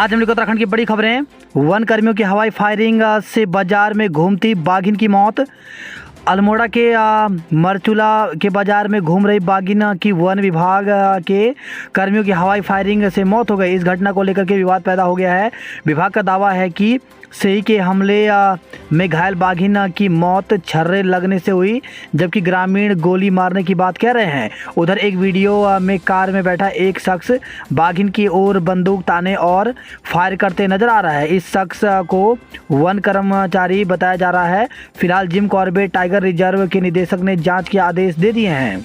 आज हम लोग उत्तराखंड की बड़ी खबरें। वन कर्मियों की हवाई फायरिंग से बाजार में घूमती बाघिन की मौत। अल्मोड़ा के मरचूला के बाजार में घूम रही बाघिन की वन विभाग के कर्मियों की हवाई फायरिंग से मौत हो गई। इस घटना को लेकर के विवाद पैदा हो गया है। विभाग का दावा है कि सेई के हमले में घायल बाघिन की मौत छर्रे लगने से हुई, जबकि ग्रामीण गोली मारने की बात कह रहे हैं। उधर एक वीडियो में कार में बैठा एक शख्स बाघिन की ओर बंदूक ताने और फायर करते नजर आ रहा है। इस शख्स को वन कर्मचारी बताया जा रहा है। फिलहाल जिम कॉर्बेट टाइगर रिजर्व के निदेशक ने जांच के आदेश दे दिए हैं।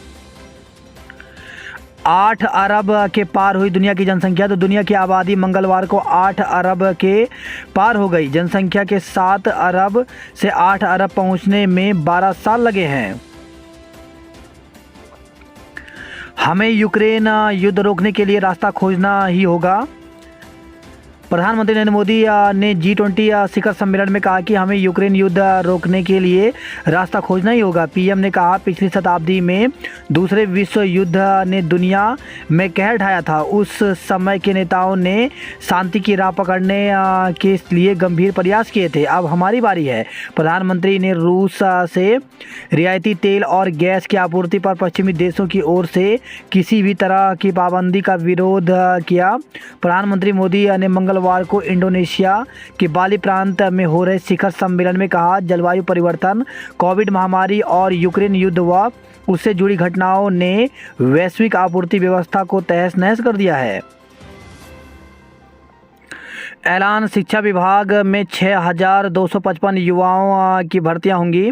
8 अरब के पार हुई दुनिया की जनसंख्या। तो दुनिया की आबादी मंगलवार को 8 अरब के पार हो गई। जनसंख्या के 7 अरब से 8 अरब पहुंचने में 12 साल लगे हैं। हमें यूक्रेन युद्ध रोकने के लिए रास्ता खोजना ही होगा। प्रधानमंत्री नरेंद्र मोदी ने G20 शिखर सम्मेलन में कहा कि हमें यूक्रेन युद्ध रोकने के लिए रास्ता खोजना ही होगा। पीएम ने कहा, पिछली शताब्दी में दूसरे विश्व युद्ध ने दुनिया में कहर ढाया था। उस समय के नेताओं ने शांति की राह पकड़ने के लिए गंभीर प्रयास किए थे। अब हमारी बारी है। प्रधानमंत्री ने रूस से रियायती तेल और गैस की आपूर्ति पर पश्चिमी देशों की ओर से किसी भी तरह की पाबंदी का विरोध किया। प्रधानमंत्री मोदी ने मंगलवार को इंडोनेशिया के बाली प्रांत में हो रहे शिखर सम्मेलन में कहा, जलवायु परिवर्तन, कोविड महामारी और यूक्रेन युद्ध व उससे जुड़ी घटनाओं ने वैश्विक आपूर्ति व्यवस्था को तहस नहस कर दिया है। ऐलान, शिक्षा विभाग में 6,255 युवाओं की भर्तियां होंगी।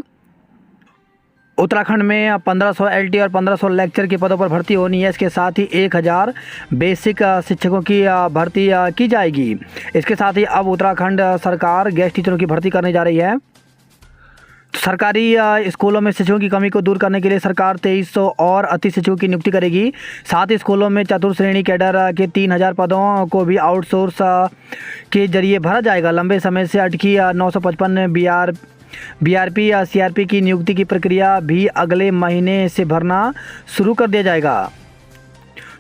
उत्तराखंड में 1500 LT और 1500 लेक्चर के पदों पर भर्ती होनी है। इसके साथ ही 1000 बेसिक शिक्षकों की भर्ती की जाएगी। इसके साथ ही अब उत्तराखंड सरकार गेस्ट टीचरों की भर्ती करने जा रही है। सरकारी स्कूलों में शिक्षकों की कमी को दूर करने के लिए सरकार 2300 और अति शिक्षकों की नियुक्ति करेगी। साथ ही स्कूलों में चतुर्थ श्रेणी कैडर के 3000 पदों को भी आउटसोर्स के जरिए भरा जाएगा। लंबे समय से अटकी 955 BRP या CRP की नियुक्ति की प्रक्रिया भी अगले महीने से भरना शुरू कर दिया जाएगा।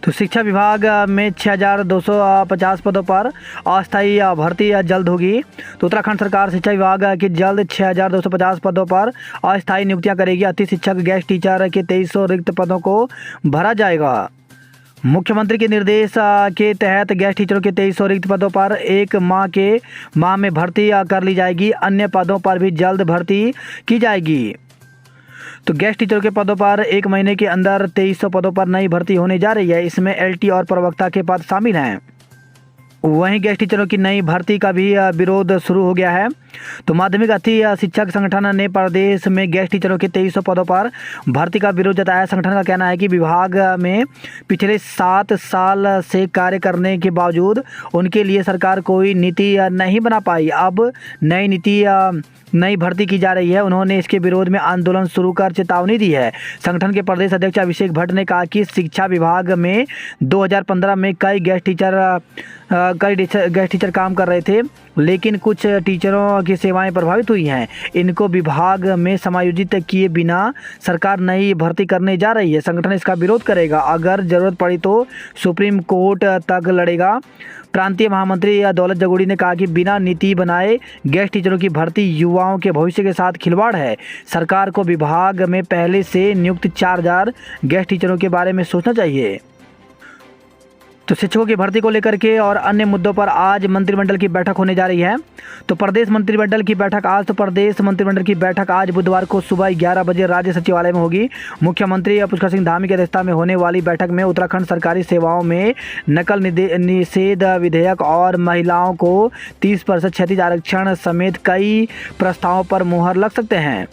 तो शिक्षा विभाग में 6,250 पदों पर अस्थायी भर्ती जल्द होगी। तो उत्तराखंड सरकार शिक्षा विभाग की जल्द 6,250 पदों पर अस्थायी नियुक्तियां करेगी। अति शिक्षक गेस्ट टीचर के 2300 रिक्त पदों को भरा जाएगा। मुख्यमंत्री के निर्देश के तहत गेस्ट टीचरों के 2300 रिक्त पदों पर एक माह में भर्ती कर ली जाएगी। अन्य पदों पर भी जल्द भर्ती की जाएगी। तो गेस्ट टीचरों के पदों पर एक महीने के अंदर 2300 पदों पर नई भर्ती होने जा रही है। इसमें LT और प्रवक्ता के पद शामिल हैं। वहीं गेस्ट टीचरों की नई भर्ती का भी विरोध शुरू हो गया है। तो माध्यमिक अति शिक्षक संगठन ने प्रदेश में गेस्ट टीचरों के 2300 पदों पर भर्ती का विरोध जताया। संगठन का कहना है कि विभाग में पिछले 7 साल से कार्य करने के बावजूद उनके लिए सरकार कोई नीति नहीं बना पाई। अब नई भर्ती की जा रही है। उन्होंने इसके विरोध में आंदोलन शुरू कर चेतावनी दी है। संगठन के प्रदेश अध्यक्ष अभिषेक भट्ट ने कहा कि शिक्षा विभाग में 2015 में कई गेस्ट टीचर काम कर रहे थे, लेकिन कुछ टीचरों की सेवाएं प्रभावित हुई हैं। इनको विभाग में समायोजित किए बिना सरकार नई भर्ती करने जा रही है। संगठन इसका विरोध करेगा। अगर जरूरत पड़ी तो सुप्रीम कोर्ट तक लड़ेगा। प्रांतीय महामंत्री दौलत जगोड़ी ने कहा कि बिना नीति बनाए गेस्ट टीचरों की भर्ती युवाओं के भविष्य के साथ खिलवाड़ है। सरकार को विभाग में पहले से नियुक्त 4000 गेस्ट टीचरों के बारे में सोचना चाहिए। तो शिक्षकों की भर्ती को लेकर के और अन्य मुद्दों पर आज मंत्रिमंडल की बैठक होने जा रही है। तो प्रदेश मंत्रिमंडल की बैठक आज बुधवार को सुबह 11 बजे राज्य सचिवालय में होगी। मुख्यमंत्री पुष्कर सिंह धामी की अध्यक्षता में होने वाली बैठक में उत्तराखंड सरकारी सेवाओं में नकल निषेध विधेयक और महिलाओं को 30% क्षैतिज आरक्षण समेत कई प्रस्तावों पर मुहर लग सकते हैं।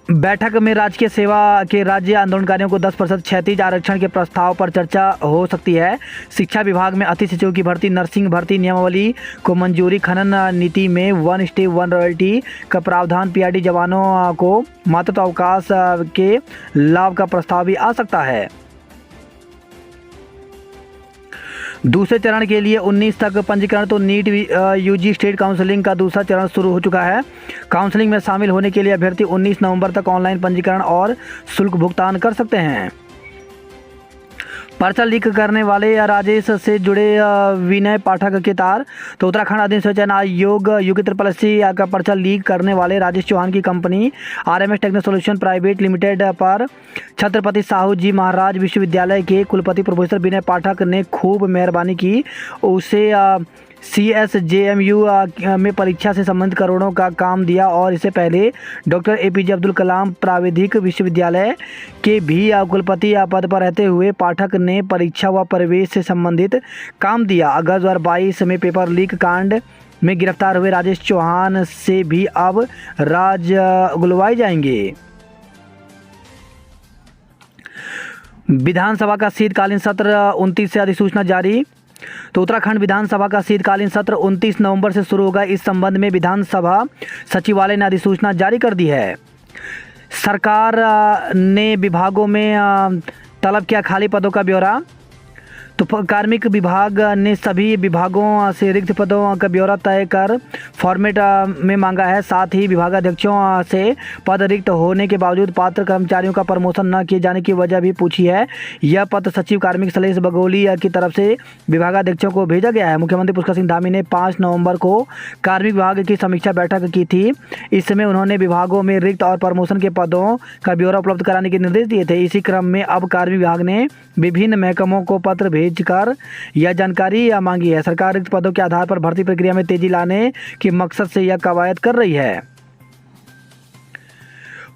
बैठक में राजकीय सेवा के राज्य आंदोलनकारियों को 10% क्षैतिज आरक्षण के प्रस्ताव पर चर्चा हो सकती है। शिक्षा विभाग में अति शिक्षकों की भर्ती, नर्सिंग भर्ती नियमावली को मंजूरी, खनन नीति में 1 स्टेप 1 रॉयल्टी का प्रावधान, PRD जवानों को मातृत्व अवकाश के लाभ का प्रस्ताव भी आ सकता है। दूसरे चरण के लिए 19 तक पंजीकरण। तो नीट UG स्टेट काउंसलिंग का दूसरा चरण शुरू हो चुका है। काउंसलिंग में शामिल होने के लिए अभ्यर्थी 19 नवंबर तक ऑनलाइन पंजीकरण और शुल्क भुगतान कर सकते हैं। पर्चा लीक करने वाले राजेश से जुड़े विनय पाठक के तार। तो उत्तराखंड आदिम चयन आयोग UG-SSC का पर्चा लीक करने वाले राजेश चौहान की company RMS techno solution private limited पर छत्रपति साहू जी महाराज विश्वविद्यालय के कुलपति प्रोफेसर विनय पाठक ने खूब मेहरबानी की। उसे CSJMU में परीक्षा से संबंधित करोड़ों का काम दिया और इससे पहले डॉक्टर APJ अब्दुल कलाम प्राविधिक विश्वविद्यालय के भी कुलपति पद पर रहते हुए पाठक ने परीक्षा व प्रवेश से संबंधित काम दिया। अगस्त 2022 में पेपर लीक कांड में गिरफ्तार हुए राजेश चौहान से भी अब राज गुलवाए जाएंगे। विधानसभा का शीतकालीन सत्र 29 से अधिसूचना जारी। तो उत्तराखंड विधानसभा का शीतकालीन सत्र 29 नवंबर से शुरू होगा। इस संबंध में विधानसभा सचिवालय ने अधिसूचना जारी कर दी है। सरकार ने विभागों में तलब किया खाली पदों का ब्यौरा। तो कार्मिक विभाग ने सभी विभागों से रिक्त पदों का ब्यौरा तय कर फॉर्मेट में मांगा है। साथ ही विभागाध्यक्षों से पद रिक्त होने के बावजूद पात्र कर्मचारियों का प्रमोशन न किए जाने की वजह भी पूछी है। यह पत्र सचिव कार्मिक शैलेश बगोली की तरफ से विभागाध्यक्षों को भेजा गया है। मुख्यमंत्री पुष्कर सिंह धामी ने 5 नवंबर को कार्मिक विभाग की समीक्षा बैठक की थी। इसमें उन्होंने विभागों में रिक्त और प्रमोशन के पदों का ब्यौरा उपलब्ध कराने के निर्देश दिए थे। इसी क्रम में अब कार्मिक विभाग ने विभिन्न महकमों को पत्र भेजकर यह जानकारी मांगी है। सरकार रिक्त पदों के आधार पर भर्ती प्रक्रिया में तेजी लाने के मकसद से यह कवायद कर रही है।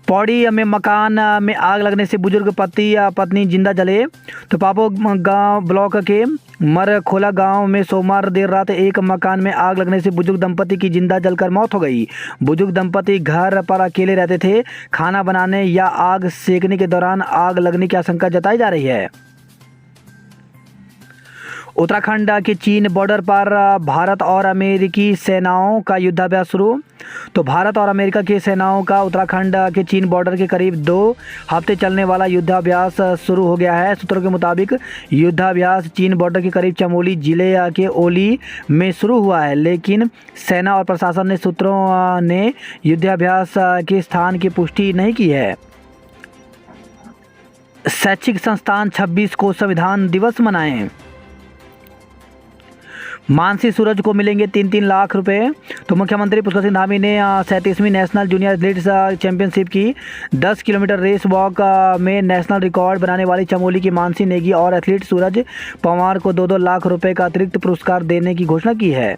पौड़ी में मकान में आग लगने से बुजुर्ग पति पत्नी जिंदा जले। तो पापो गांव ब्लॉक के मरखोला गांव में सोमवार देर रात एक मकान में आग लगने से बुजुर्ग दंपति की जिंदा जलकर मौत हो गई। बुजुर्ग दंपति घर पर अकेले रहते थे। खाना बनाने या आग सेकने के दौरान आग लगने की आशंका जताई जा रही है। उत्तराखंड के चीन बॉर्डर पर भारत और अमेरिकी सेनाओं का युद्धाभ्यास शुरू। तो भारत और अमेरिका की सेनाओं का उत्तराखंड के चीन बॉर्डर के करीब 2 हफ्ते चलने वाला युद्धाभ्यास शुरू हो गया है। सूत्रों के मुताबिक युद्धाभ्यास चीन बॉर्डर के करीब चमोली जिले के ओली में शुरू हुआ है, लेकिन सेना और प्रशासन ने सूत्रों ने युद्धाभ्यास के स्थान की पुष्टि नहीं की है। शैक्षिक संस्थान 26 को संविधान दिवस मनाएं। मानसी सूरज को मिलेंगे 3-3 लाख रुपए। तो मुख्यमंत्री पुष्कर सिंह धामी ने 37वीं नेशनल जूनियर एथलीट्स चैंपियनशिप की 10 किलोमीटर रेस वॉक में नेशनल रिकॉर्ड बनाने वाली चमोली की मानसी नेगी और एथलीट सूरज पंवार को 2-2 लाख रुपए का अतिरिक्त पुरस्कार देने की घोषणा की है।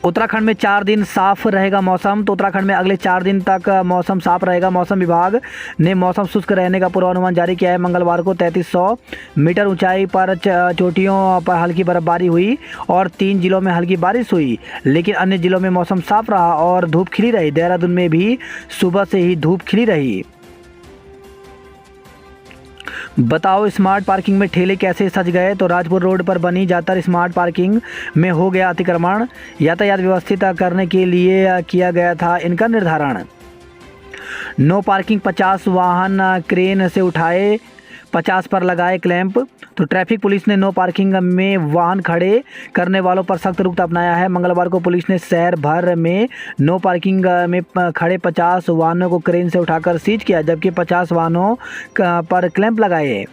उत्तराखंड में 4 दिन साफ रहेगा मौसम। तो उत्तराखंड में अगले 4 दिन तक मौसम साफ रहेगा। मौसम विभाग ने मौसम शुष्क रहने का पूर्वानुमान जारी किया है। मंगलवार को 3300 मीटर ऊंचाई पर चोटियों पर हल्की बर्फबारी हुई और 3 जिलों में हल्की बारिश हुई, लेकिन अन्य जिलों में मौसम साफ रहा और धूप खिली रही। देहरादून में भी सुबह से ही धूप खिली रही। बताओ स्मार्ट पार्किंग में ठेले कैसे सज गए। तो राजपुर रोड पर बनी ज्यादातर स्मार्ट पार्किंग में हो गया अतिक्रमण। यातायात व्यवस्थित करने के लिए किया गया था इनका निर्धारण। नो पार्किंग 50 वाहन क्रेन से उठाए, 50 पर लगाए क्लैंप। तो ट्रैफिक पुलिस ने नो पार्किंग में वाहन खड़े करने वालों पर सख्त रुख अपनाया है। मंगलवार को पुलिस ने शहर भर में नो पार्किंग में खड़े 50 वाहनों को क्रेन से उठाकर सीज किया, जबकि 50 वाहनों पर क्लैंप लगाए।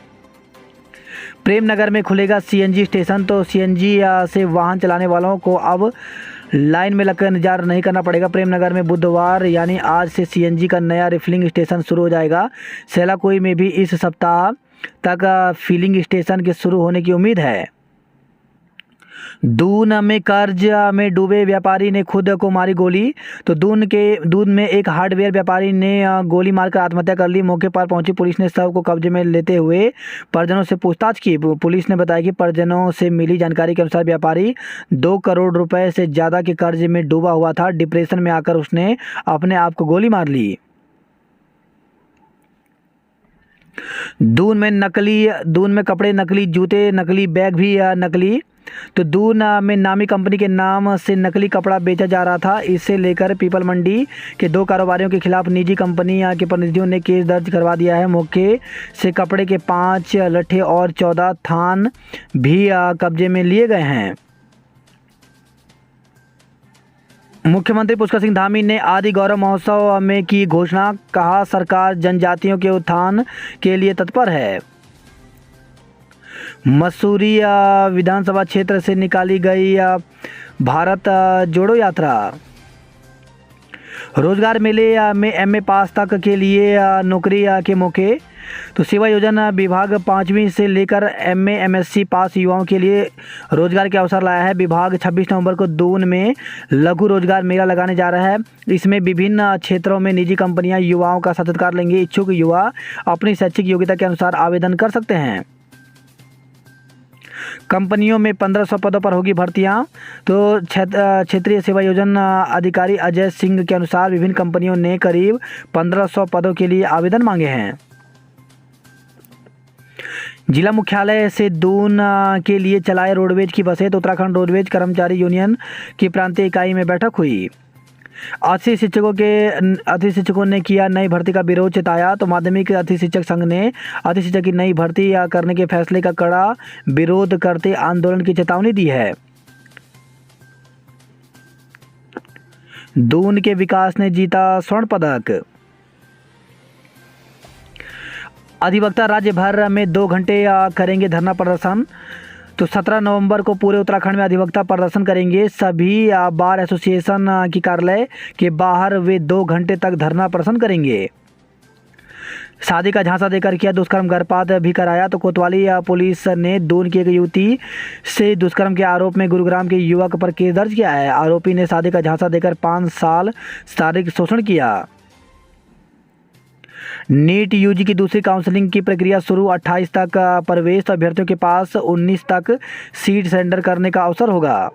प्रेमनगर में खुलेगा CNG स्टेशन। तो CNG से वाहन चलाने वालों को अब लाइन में लगकर इंतजार नहीं करना पड़ेगा। प्रेमनगर में बुधवार यानी आज से CNG का नया रिफिलिंग स्टेशन शुरू हो जाएगा। सेलाकुई में भी इस सप्ताह तक फिलिंग स्टेशन के शुरू होने की उम्मीद है। दून में कर्ज में डूबे व्यापारी ने खुद को मारी गोली। तो दून में एक हार्डवेयर व्यापारी ने गोली मारकर आत्महत्या कर ली। मौके पर पहुंची पुलिस ने शव को कब्जे में लेते हुए परिजनों से पूछताछ की। पुलिस ने बताया कि परिजनों से मिली जानकारी के अनुसार व्यापारी 2 करोड़ रुपए से ज़्यादा के कर्ज में डूबा हुआ था। डिप्रेशन में आकर उसने अपने आप को गोली मार ली। दून में कपड़े नकली, जूते नकली, बैग भी नकली। तो दून में नामी कंपनी के नाम से नकली कपड़ा बेचा जा रहा था। इसे लेकर पीपल मंडी के 2 कारोबारियों के खिलाफ निजी कंपनी के प्रतिनिधियों ने केस दर्ज करवा दिया है। मौके से कपड़े के 5 लट्ठे और 14 थान भी कब्जे में लिए गए हैं। मुख्यमंत्री पुष्कर सिंह धामी ने आदि गौरव महोत्सव में की घोषणा, कहा सरकार जनजातियों के उत्थान के लिए तत्पर है। मसूरी विधानसभा क्षेत्र से निकाली गई भारत जोड़ो यात्रा। रोजगार मेले में एमए पास तक के लिए नौकरी के मौके। तो सेवा योजना विभाग 5वीं से लेकर एमए एमएससी पास युवाओं के लिए रोजगार के अवसर लाया है। विभाग 26 नवंबर को दून में लघु रोजगार मेला लगाने जा रहा है। इसमें विभिन्न क्षेत्रों में निजी कंपनियां युवाओं का साक्षात्कार लेंगी। इच्छुक युवा अपनी शैक्षिक योग्यता के अनुसार आवेदन कर सकते हैं। कंपनियों में 1500 पदों पर होगी भर्तियां। तो क्षेत्रीय सेवा योजना अधिकारी अजय सिंह के अनुसार विभिन्न कंपनियों ने करीब 1500 पदों के लिए आवेदन मांगे हैं। जिला मुख्यालय से दून के लिए चलाए रोडवेज की बसें। तो उत्तराखंड रोडवेज कर्मचारी यूनियन की प्रांतीय इकाई में बैठक हुई। 80 शिक्षकों ने किया नई भर्ती का विरोध जताया। तो माध्यमिक अति शिक्षक संघ ने अति शिक्षक की नई भर्ती करने के फैसले का कड़ा विरोध करते आंदोलन की चेतावनी दी है। दून के विकास ने जीता स्वर्ण पदक। अधिवक्ता राज्य भर में 2 घंटे करेंगे धरना प्रदर्शन। तो 17 नवंबर को पूरे उत्तराखंड में अधिवक्ता प्रदर्शन करेंगे। सभी बार एसोसिएशन की कार्यालय के बाहर वे 2 घंटे तक धरना प्रदर्शन करेंगे। शादी का झांसा देकर किया दुष्कर्म, गर्भपात भी कराया। तो कोतवाली पुलिस ने दून की एक युवती से दुष्कर्म के आरोप में गुरुग्राम के युवक पर केस दर्ज किया है। आरोपी ने शादी का झांसा देकर 5 साल शारीरिक शोषण किया। नीट यूजी की दूसरी काउंसलिंग की प्रक्रिया शुरू। 28 तक प्रवेश। तो अभ्यर्थियों के पास 19 तक सीट सरेंडर करने का अवसर होगा।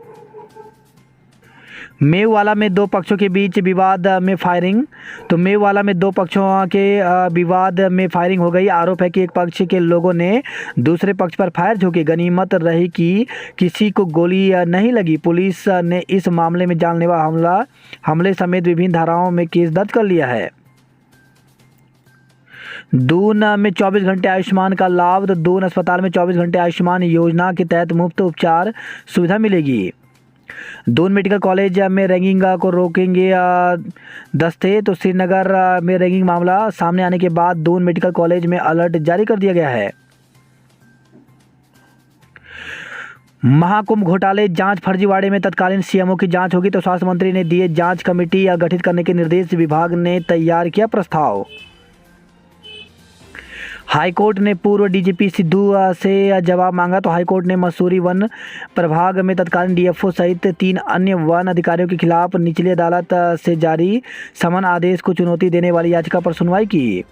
मेवाला में 2 पक्षों के बीच विवाद में फायरिंग। तो मेवाला में 2 पक्षों के विवाद में फायरिंग हो गई। आरोप है कि एक पक्ष के लोगों ने दूसरे पक्ष पर फायर झोंके। गनीमत रही कि किसी को गोली नहीं लगी। पुलिस ने इस मामले में जानलेवा हमले समेत विभिन्न धाराओं में केस दर्ज कर लिया है। दून में 24 घंटे आयुष्मान का लाभ। तो दून अस्पताल में 24 घंटे आयुष्मान योजना के तहत मुफ्त उपचार सुविधा मिलेगी। दून मेडिकल कॉलेज में रैगिंग को रोकेंगे दस्ते। तो श्रीनगर में रैगिंग मामला सामने आने के बाद दून मेडिकल कॉलेज में अलर्ट जारी कर दिया गया है। महाकुंभ घोटाले जांच फर्जीवाड़े में तत्कालीन सीएमओ की जांच होगी। तो स्वास्थ्य मंत्री ने दिए जांच कमेटी गठित करने के निर्देश। विभाग ने तैयार किया प्रस्ताव। हाईकोर्ट ने पूर्व डीजीपी सिद्धू से जवाब मांगा। तो हाईकोर्ट ने मसूरी वन प्रभाग में तत्कालीन डीएफओ सहित 3 अन्य वन अधिकारियों के खिलाफ निचली अदालत से जारी समन आदेश को चुनौती देने वाली याचिका पर सुनवाई की।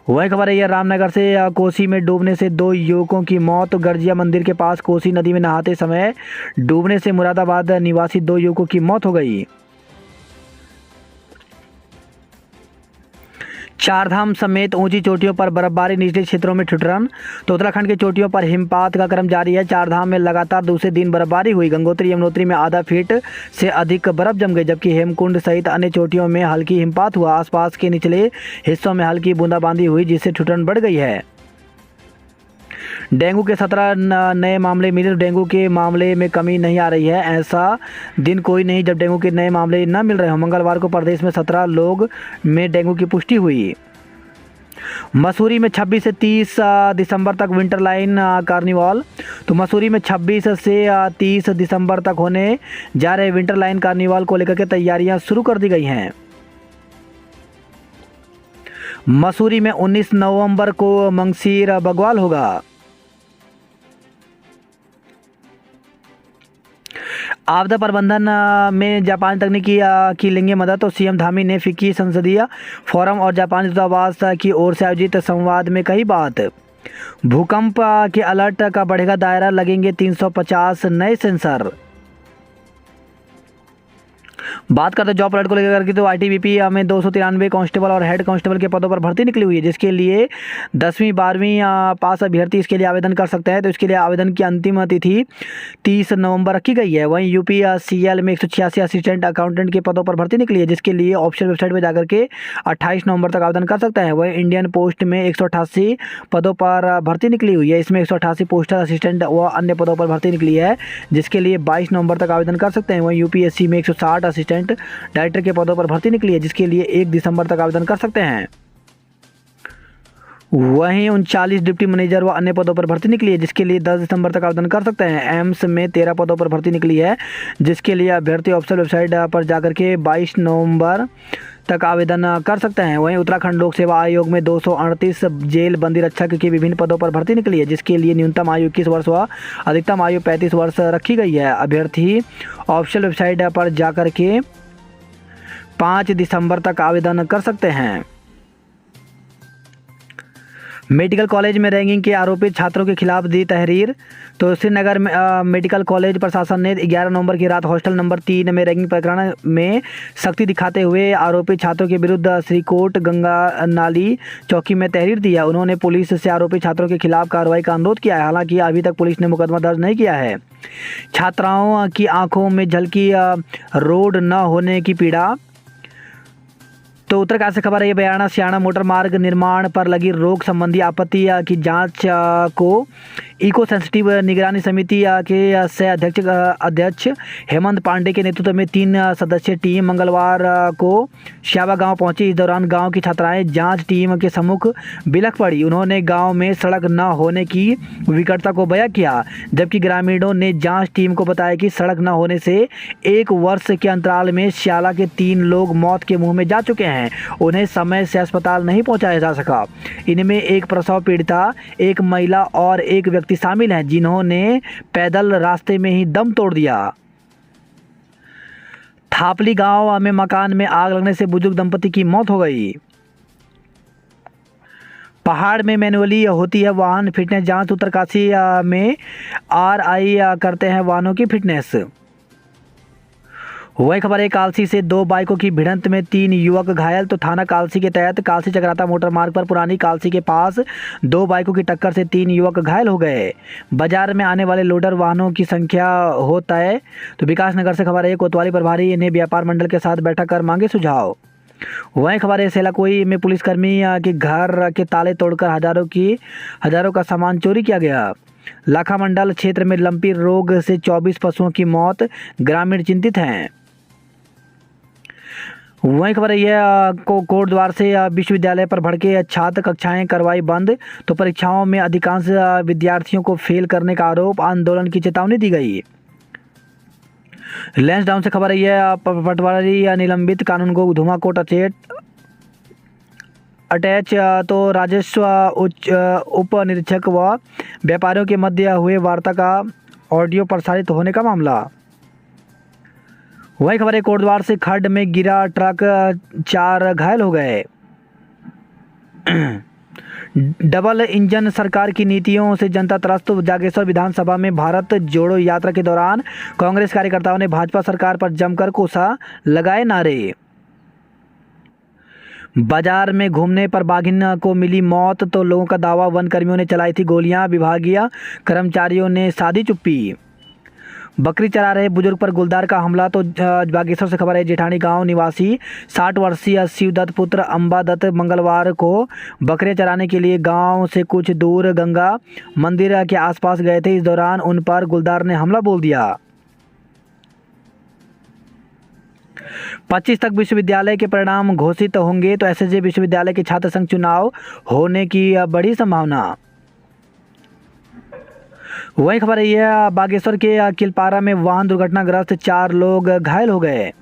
वही खबर है रामनगर से कोसी में डूबने से 2 युवकों की मौत। गर्जिया मंदिर के पास कोसी नदी में नहाते समय डूबने से मुरादाबाद निवासी 2 युवकों की मौत हो गई। चारधाम समेत ऊंची चोटियों पर बर्फबारी, निचले क्षेत्रों में ठिठुरन। तो उत्तराखंड की चोटियों पर हिमपात का क्रम जारी है। चारधाम में लगातार दूसरे दिन बर्फबारी हुई। गंगोत्री यमुनोत्री में आधा फीट से अधिक बर्फ जम गई, जबकि हेमकुंड सहित अन्य चोटियों में हल्की हिमपात हुआ। आसपास के निचले हिस्सों में हल्की बूंदाबांदी हुई, जिससे ठिठुरन बढ़ गई है। डेंगू के 17 नए मामले मिले। डेंगू के मामले में कमी नहीं आ रही है। ऐसा दिन कोई नहीं जब डेंगू के नए मामले न मिल रहे हों। मंगलवार को प्रदेश में 17 लोग में डेंगू की पुष्टि हुई। मसूरी में 26 से 30 दिसंबर तक विंटर लाइन कार्निवाल। तो मसूरी में 26 से 30 दिसंबर तक होने जा रहे विंटर लाइन कार्निवाल को लेकर के तैयारियां शुरू कर दी गई हैं। मसूरी में 19 नवंबर को मंगसीर बग्वाल होगा। आपदा प्रबंधन में जापानी तकनीकी की लेंगे मदद। तो सीएम धामी ने फिक्की संसदीय फोरम और जापानी दूतावास की ओर से आयोजित संवाद में कही बात। भूकंप के अलर्ट का बढ़ेगा दायरा, लगेंगे 350 नए सेंसर। बात करते हैं जॉब अलर्ट को लेकर के, तो आईटीबीपी में 293 कांस्टेबल और हेड कांस्टेबल के पदों पर भर्ती निकली हुई है, जिसके लिए 10वीं 12वीं पास अभ्यर्थी इसके लिए आवेदन कर सकते हैं। तो इसके लिए आवेदन की अंतिम तिथि 30 नवंबर रखी गई है। वहीं यूपीसीएल में 186 असिस्टेंट अकाउंटेंट के पदों पर भर्ती निकली है, जिसके लिए ऑफिशियल वेबसाइट पर जाकर के 28 नवंबर तक आवेदन कर सकते हैं। वहीं इंडियन पोस्ट में 188 पदों पर भर्ती निकली हुई है, इसमें 188 पोस्टल असिस्टेंट व अन्य पदों पर भर्ती निकली है, जिसके लिए 22 नवंबर तक आवेदन कर सकते हैं। वहीं यूपीएससी में 160 असिस्टेंट डायरेक्टर के पदों पर भर्ती निकली है, जिसके लिए 1 दिसंबर तक आवेदन कर सकते हैं। वहीं 39 डिप्टी मैनेजर व अन्य पदों पर भर्ती निकली है, जिसके लिए 10 दिसंबर तक आवेदन कर सकते हैं। एम्स में 13 पदों पर भर्ती निकली है, जिसके लिए अभ्यर्थी ऑफिशियल वेबसाइट पर जाकर के 22 नवंबर तक आवेदन कर सकते हैं। वहीं उत्तराखंड लोक सेवा आयोग में 238 जेल बंदी रक्षक की विभिन्न पदों पर भर्ती निकली है, जिसके लिए न्यूनतम आयु 21 वर्ष व अधिकतम आयु 35 वर्ष रखी गई है। अभ्यर्थी ऑफिशियल वेबसाइट पर जाकर के 5 दिसंबर तक आवेदन कर सकते हैं। मेडिकल कॉलेज में रैंकिंग के आरोपित छात्रों के खिलाफ दी तहरीर। तो श्रीनगर में मेडिकल कॉलेज प्रशासन ने 11 नवंबर की रात हॉस्टल नंबर 3 में रैंकिंग प्रकरण में सख्ती दिखाते हुए आरोपित छात्रों के विरुद्ध श्रीकोट गंगा नाली चौकी में तहरीर दी है। उन्होंने पुलिस से आरोपित छात्रों के खिलाफ कार्रवाई का अनुरोध किया है। हालांकि अभी तक पुलिस ने मुकदमा दर्ज नहीं किया है। छात्राओं की आंखों में झलकी रोड न होने की पीड़ा। तो उत्तरकाशी से खबर है, ये बयाना सियाना मोटर मार्ग निर्माण पर लगी रोक संबंधी आपत्ति की जांच को इको सेंसिटिव निगरानी समिति के से अध्यक्ष हेमंत पांडे के नेतृत्व में 3 सदस्यीय टीम मंगलवार को श्यावा गांव पहुंची। इस दौरान गांव की छात्राएं जांच टीम के सम्मुख बिलख पड़ी। उन्होंने गांव में सड़क न होने की विकटता को बयां किया, जबकि ग्रामीणों ने जांच टीम को बताया कि सड़क न होने से 1 वर्ष के अंतराल में श्याला के 3 लोग मौत के मुंह में जा चुके हैं। उन्हें समय से अस्पताल नहीं पहुंचाया जा सका। इनमें एक प्रसव पीड़िता, एक महिला और एक व्यक्ति शामिल हैं, जिन्होंने पैदल रास्ते में ही दम तोड़ दिया। थापली गांव में मकान में आग लगने से बुजुर्ग दंपति की मौत हो गई। पहाड़ में मैनुअली होती है वाहन फिटनेस जांच। उत्तरकाशी में आरआई करते हैं वाहनों की फिटनेस। वही खबर है, कालसी से 2 बाइकों की भिड़ंत में 3 युवक घायल। तो थाना कालसी के तहत कालसी चक्राता मोटर मार्ग पर पुरानी कालसी के पास 2 बाइकों की टक्कर से 3 युवक घायल हो गए। बाजार में आने वाले लोडर वाहनों की संख्या होता है। तो विकासनगर से खबर है, कोतवाली प्रभारी ने व्यापार मंडल के साथ बैठक कर मांगे सुझाव। वहीं खबर है, सेलाकोई में पुलिसकर्मी के घर के ताले तोड़कर हजारों का सामान चोरी किया गया। लाखा मंडल क्षेत्र में लंपी रोग से 24 पशुओं की मौत, ग्रामीण चिंतित हैं। वहीं खबर है, कोटद्वार से विश्वविद्यालय पर भड़के छात्र, कक्षाएं करवाई बंद। तो परीक्षाओं में अधिकांश विद्यार्थियों को फेल करने का आरोप, आंदोलन की चेतावनी दी गई। लैंसडाउन से खबर है, पटवारी निलंबित, कानूनगो धुमाकोट अटैच। तो राजस्व उप निरीक्षक व व्यापारियों के मध्य हुए वार्ता का ऑडियो प्रसारित होने का मामला। वही खबर है, कोटद्वार से खड्ड में गिरा ट्रक, 4 घायल हो गए। डबल इंजन सरकार की नीतियों से जनता त्रस्त। जागेश्वर विधानसभा में भारत जोड़ो यात्रा के दौरान कांग्रेस कार्यकर्ताओं ने भाजपा सरकार पर जमकर कोसा, लगाए नारे। बाजार में घूमने पर बाघिन को मिली मौत। तो लोगों का दावा, वन कर्मियों ने चलाई थी गोलियां, विभागीय कर्मचारियों ने साधी चुप्पी। बकरी चरा रहे बुजुर्ग पर गुलदार का हमला। तो बागेश्वर से खबर है, जेठानी गांव निवासी 60 वर्षीय शिवदत्त पुत्र अंबा दत्त मंगलवार को बकरियां चराने के लिए गांव से कुछ दूर गंगा मंदिर के आसपास गए थे। इस दौरान उन पर गुलदार ने हमला बोल दिया। 25 तक विश्वविद्यालय के परिणाम घोषित होंगे। तो एसएसजे विश्वविद्यालय के छात्र संघ चुनाव होने की बड़ी संभावना। वही खबर है, बागेश्वर के किलपारा में वाहन दुर्घटनाग्रस्त, 4 लोग घायल हो गए।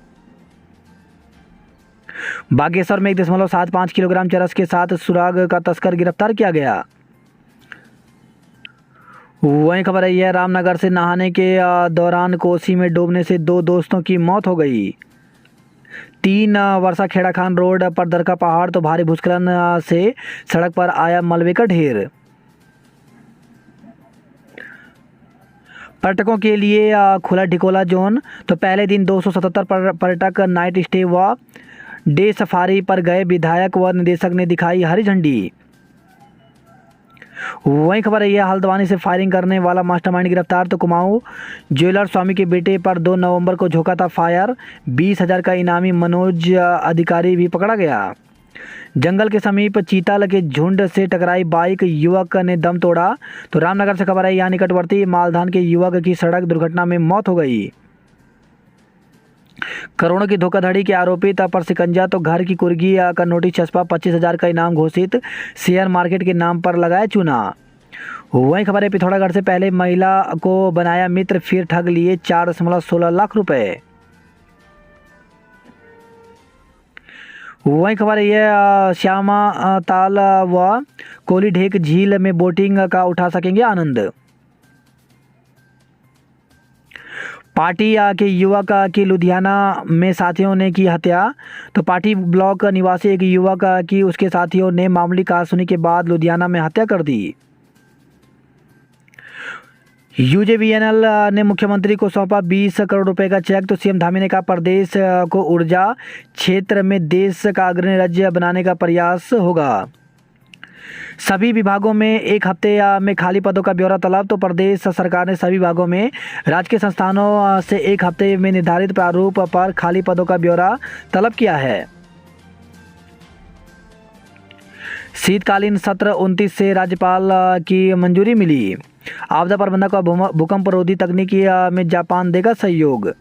बागेश्वर में 1.75 किलोग्राम चरस के साथ सुराग का तस्कर गिरफ्तार किया गया। वही खबर है, रामनगर से नहाने के दौरान कोसी में डूबने से 2 दोस्तों की मौत हो गई। 3 वर्षा खेड़ा खान रोड पर दरका पहाड़। तो भारी भूस्खलन से सड़क पर आया मलबे का ढेर। पर्यटकों के लिए खुला ढिकोला जोन। तो पहले दिन 277 पर्यटक नाइट स्टे व डे सफारी पर गए। विधायक व निदेशक ने दिखाई हरी झंडी। वही खबर है, यह हल्द्वानी से फायरिंग करने वाला मास्टरमाइंड गिरफ्तार। तो कुमाऊं ज्वेलर स्वामी के बेटे पर 2 नवंबर को झोंका था फायर। 20,000 का इनामी मनोज अधिकारी भी पकड़ा गया। जंगल के समीप चीतल के झुंड से टकराई बाइक, युवक ने दम तोड़ा। तो रामनगर से खबर है, यहाँ निकटवर्ती मालधान के युवक की सड़क दुर्घटना में मौत हो गई। करोड़ों की धोखाधड़ी के आरोपित पर शिकंजा। तो घर की कुर्गी का नोटिस छपा। 25,000 का इनाम घोषित। शेयर मार्केट के नाम पर लगाया चूना। वही खबर है, पिथौरागढ़ से पहले महिला को बनाया मित्र, फिर ठग लिए 4.16 लाख रुपए। वही खबर है, ये श्यामा ताल व कोली ढेक झील में बोटिंग का उठा सकेंगे आनंद। पार्टी के युवक की लुधियाना में साथियों ने की हत्या। तो पार्टी ब्लॉक निवासी एक युवक की उसके साथियों ने मामूली कहासुनी के बाद लुधियाना में हत्या कर दी। यूजेवीएनएल ने मुख्यमंत्री को सौंपा 20 करोड़ रुपए का चेक। तो सीएम धामी ने कहा, प्रदेश को ऊर्जा क्षेत्र में देश का अग्रणी राज्य बनाने का प्रयास होगा। सभी विभागों में 1 हफ्ते में खाली पदों का ब्यौरा तलब। तो प्रदेश सरकार ने सभी विभागों में राजकीय संस्थानों से 1 हफ्ते में निर्धारित प्रारूप पर खाली पदों का ब्यौरा तलब किया है। शीतकालीन सत्र 29 से राज्यपाल की मंजूरी मिली। आपदा प्रबंधन व भूकंप रोधी तकनीकी में जापान देगा सहयोग।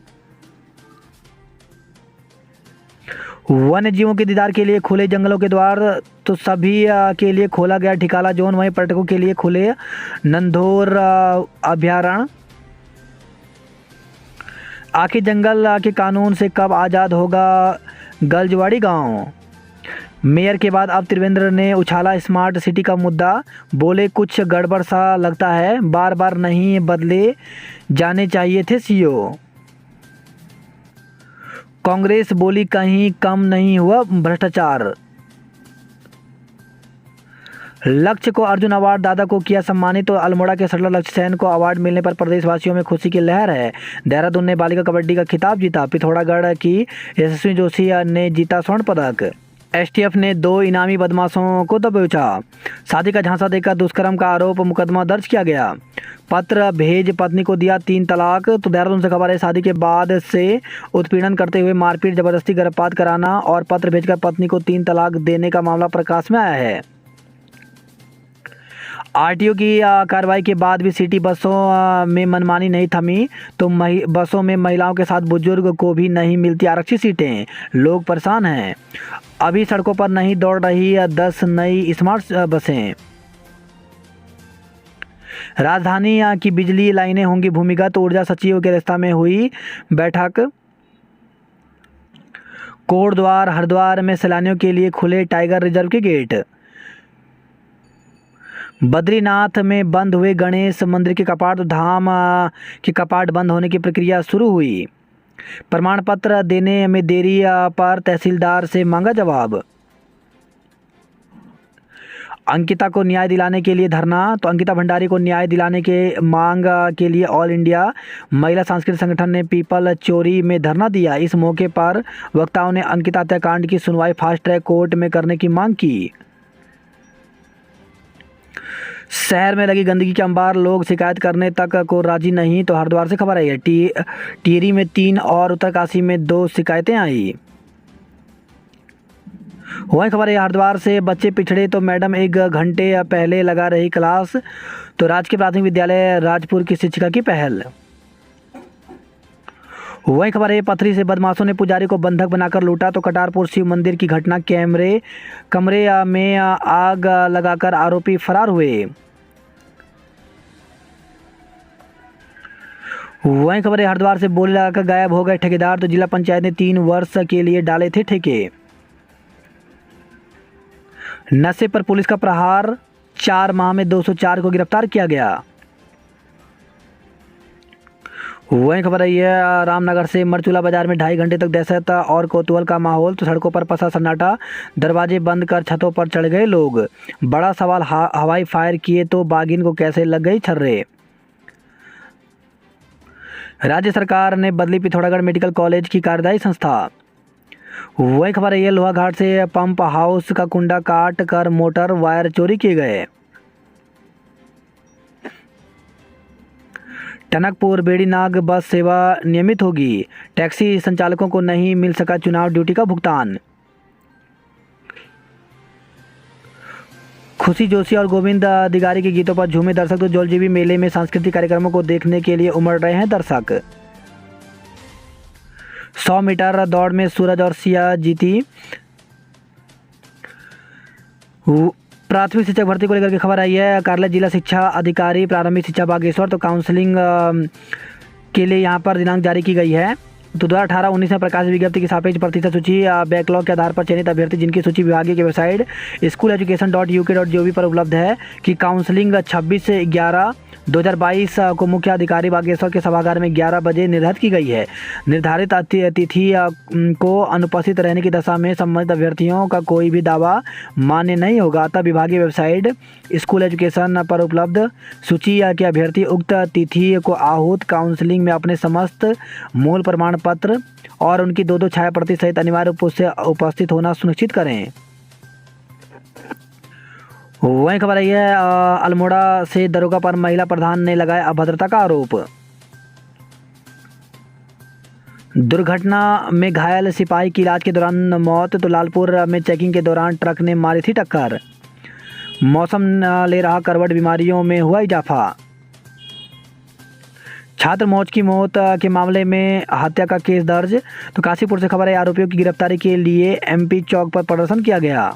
वन्य जीवों के दीदार के लिए खुले जंगलों के द्वार। तो सभी के लिए खोला गया ठिकाला जोन। वहीं पर्यटकों के लिए खुले नंधौर अभयारण्य। आखिर जंगल के कानून से कब आज़ाद होगा गलजवाड़ी गांव। मेयर के बाद अब त्रिवेंद्र ने उछाला स्मार्ट सिटी का मुद्दा। बोले, कुछ गड़बड़ सा लगता है, बार बार नहीं बदले जाने चाहिए थे सीईओ। कांग्रेस बोली, कहीं कम नहीं हुआ भ्रष्टाचार। लक्ष्य को अर्जुन अवार्ड, दादा को किया सम्मानित। तो अल्मोड़ा के शटलर लक्ष्य सेन को अवार्ड मिलने पर प्रदेशवासियों में खुशी की लहर है। देहरादून ने बालिका कबड्डी का खिताब जीता। पिथौरागढ़ की यशस्वी जोशी ने जीता स्वर्ण पदक। एसटीएफ ने 2 इनामी बदमाशों को दबोचा। शादी का झांसा देकर दुष्कर्म का आरोप, मुकदमा दर्ज किया गया। पत्र भेज पत्नी को दिया 3 तलाक। तो देहरादून से खबर है, शादी के बाद से उत्पीड़न करते हुए मारपीट, जबरदस्ती गर्भपात कराना और पत्र भेजकर पत्नी को 3 तलाक देने का मामला प्रकाश में आया है। आरटीओ की कार्रवाई के बाद भी सिटी बसों में मनमानी नहीं थमी। तो बसों में महिलाओं के साथ बुजुर्ग को भी नहीं मिलती आरक्षित सीटें। लोग परेशान हैं। अभी सड़कों पर नहीं दौड़ रही 10 नई स्मार्ट बसें। राजधानी की बिजली लाइनें होंगी भूमिगत। ऊर्जा सचिव के अध्यक्षता में हुई बैठक। कोटद्वार हरिद्वार में सैलानियों के लिए खुले टाइगर रिजर्व के गेट। बद्रीनाथ में बंद हुए गणेश मंदिर के कपाट। धाम के कपाट बंद होने की प्रक्रिया शुरू हुई। प्रमाण पत्र देने में देरी पर तहसीलदार से मांगा जवाब। अंकिता को न्याय दिलाने के लिए धरना। तो अंकिता भंडारी को न्याय दिलाने के मांग के लिए ऑल इंडिया महिला सांस्कृतिक संगठन ने पीपल चोरी में धरना दिया। इस मौके पर वक्ताओं ने अंकिता हत्याकांड की सुनवाई फास्ट ट्रैक कोर्ट में करने की मांग की। शहर में लगी गंदगी के अंबार, लोग शिकायत करने तक को राजी नहीं। तो हरिद्वार से खबर आई है, टिहरी में 3 और उत्तरकाशी में 2 शिकायतें आई। वही खबर है, हरिद्वार से बच्चे पिछड़े। तो मैडम 1 घंटे पहले लगा रही क्लास। तो राजकीय प्राथमिक विद्यालय राजपुर की शिक्षिका की पहल। वही खबर है, पथरी से बदमाशों ने पुजारी को बंधक बनाकर लूटा। तो कटारपुर शिव मंदिर की घटना, कमरे में आग लगाकर आरोपी फरार हुए। वहीं खबर है, हरिद्वार से बोली लगाकर गायब हो गए ठेकेदार। तो जिला पंचायत ने 3 वर्ष के लिए डाले थे ठेके। नशे पर पुलिस का प्रहार, 4 माह में 204 को गिरफ्तार किया गया। वहीं खबर है, यह रामनगर से मरचूला बाजार में 2.5 घंटे तक दहशत और कौतूहल का माहौल। तो सड़कों पर पसा सन्नाटा, दरवाजे बंद कर छतों पर चढ़ गए लोग। बड़ा सवाल, हवाई फायर किए तो बाघिन को कैसे लग गई छर्रे। राज्य सरकार ने बदली पिथौरागढ़ मेडिकल कॉलेज की कार्यदायी संस्था। वही खबर है ये लोहाघाट से पंप हाउस का कुंडा काट कर मोटर वायर चोरी किए गए। टनकपुर बेड़ीनाग बस सेवा नियमित होगी। टैक्सी संचालकों को नहीं मिल सका चुनाव ड्यूटी का भुगतान। खुशी जोशी और गोविंद अधिकारी के गीतों पर झूमे दर्शक। तो जौलजीबी मेले में सांस्कृतिक कार्यक्रमों को देखने के लिए उमड़ रहे हैं दर्शक। 100 मीटर दौड़ में सूरज और सिया जीती। प्राथमिक शिक्षक भर्ती को लेकर के खबर आई है। कार्यालय जिला शिक्षा अधिकारी प्रारंभिक शिक्षा बागेश्वर। तो काउंसलिंग के लिए यहाँ पर दिनांक जारी की गई है। तो 2018-19 में प्रकाशित विज्ञप्ति की सापेक्ष प्रतिशत सूची बैकलॉग के आधार पर चयनित अभ्यर्थी जिनकी सूची विभागीय की वेबसाइट school.education.uk.gov पर उपलब्ध है कि काउंसलिंग 26/11/2022 को मुख्य अधिकारी बागेश्वर के सभागार में 11 बजे निर्धारित की गई है। निर्धारित तिथि को अनुपस्थित रहने की दशा में संबंधित अभ्यर्थियों का कोई भी दावा मान्य नहीं होगा। अतः विभागीय वेबसाइट स्कूल एजुकेशन पर उपलब्ध सूची के अभ्यर्थी उक्त तिथि को आहूत काउंसलिंग में अपने समस्त मूल प्रमाण पत्र और उनकी 2 छाया प्रति सहित अनिवार्य रूप से उपस्थित होना सुनिश्चित करें। वही खबर आई है अल्मोड़ा से दरोगा पर महिला प्रधान ने लगाया अभद्रता का आरोप। दुर्घटना में घायल सिपाही की इलाज के दौरान मौत। तो लालपुर में चेकिंग के दौरान ट्रक ने मारी थी टक्कर। मौसम ले रहा करवट, बीमारियों में हुआ इजाफा। छात्र मौज की मौत के मामले में हत्या का केस दर्ज। तो काशीपुर से खबर है आरोपियों की गिरफ्तारी के लिए एमपी चौक पर प्रदर्शन किया गया।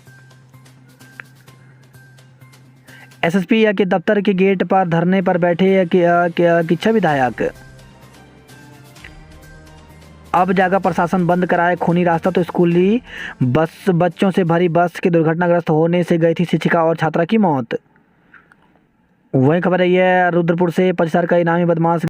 एसएसपी के दफ्तर के गेट पर धरने पर बैठे किच्छा विधायक। अब जागा प्रशासन बंद कराए खूनी रास्ता। तो स्कूली बच्चों से भरी बस के दुर्घटनाग्रस्त होने से गई थी शिक्षिका और छात्रा की मौत। वही खबर है ये रुद्रपुर से 50,000 का इनामी बदमाश